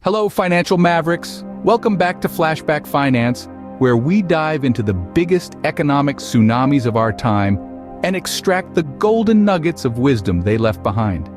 Hello, financial Mavericks. Welcome back to Flashback Finance, where we dive into the biggest economic tsunamis of our time and extract the golden nuggets of wisdom they left behind.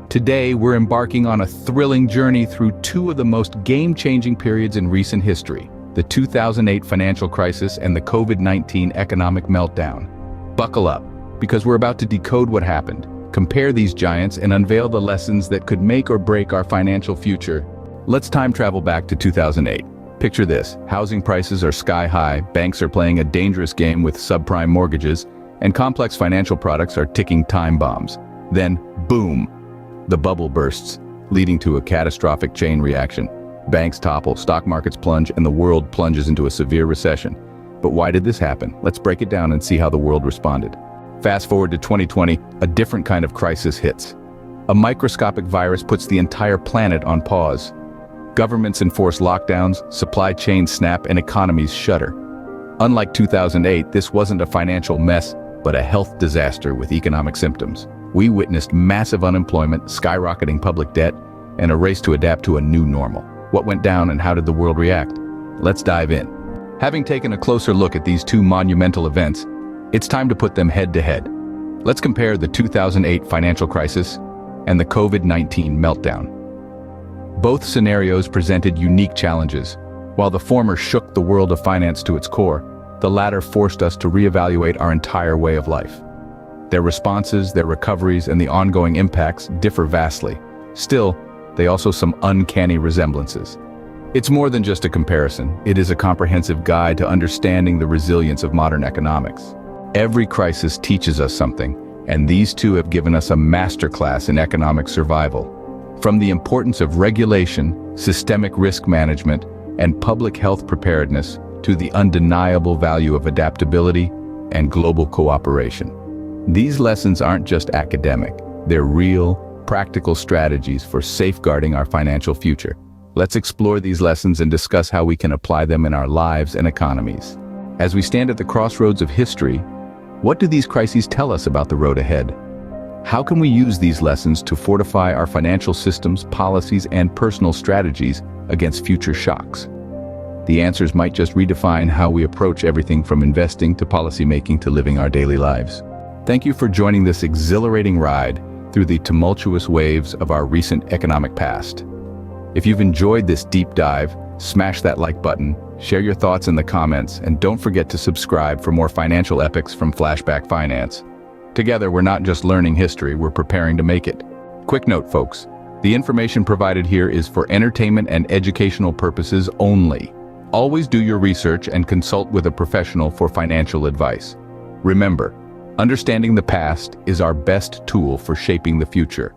Today, we're embarking on a thrilling journey through two of the most game-changing periods in recent history, the 2008 financial crisis and the COVID-19 economic meltdown. Buckle up, because we're about to decode what happened, compare these giants, and unveil the lessons that could make or break our financial future. Let's time travel back to 2008. Picture this: housing prices are sky high, banks are playing a dangerous game with subprime mortgages, and complex financial products are ticking time bombs. Then, boom, the bubble bursts, leading to a catastrophic chain reaction. Banks topple, stock markets plunge, and the world plunges into a severe recession. But why did this happen? Let's break it down and see how the world responded. Fast forward to 2020, a different kind of crisis hits. A microscopic virus puts the entire planet on pause. Governments enforce lockdowns, supply chains snap, and economies shudder. Unlike 2008, this wasn't a financial mess, but a health disaster with economic symptoms. We witnessed massive unemployment, skyrocketing public debt, and a race to adapt to a new normal. What went down and how did the world react? Let's dive in. Having taken a closer look at these two monumental events, it's time to put them head to head. Let's compare the 2008 financial crisis and the COVID-19 meltdown. Both scenarios presented unique challenges. While the former shook the world of finance to its core, the latter forced us to reevaluate our entire way of life. Their responses, their recoveries, and the ongoing impacts differ vastly. Still, they also some uncanny resemblances. It's more than just a comparison. It is a comprehensive guide to understanding the resilience of modern economics. Every crisis teaches us something, and these two have given us a masterclass in economic survival. From the importance of regulation, systemic risk management, and public health preparedness to the undeniable value of adaptability and global cooperation. These lessons aren't just academic, they're real, practical strategies for safeguarding our financial future. Let's explore these lessons and discuss how we can apply them in our lives and economies. As we stand at the crossroads of history, what do these crises tell us about the road ahead? How can we use these lessons to fortify our financial systems, policies, and personal strategies against future shocks? The answers might just redefine how we approach everything from investing to policymaking to living our daily lives. Thank you for joining this exhilarating ride through the tumultuous waves of our recent economic past. If you've enjoyed this deep dive, smash that like button, share your thoughts in the comments, and don't forget to subscribe for more financial epics from Flashback Finance. Together, we're not just learning history, we're preparing to make it. Quick note, folks, the information provided here is for entertainment and educational purposes only. Always do your research and consult with a professional for financial advice. Remember, understanding the past is our best tool for shaping the future.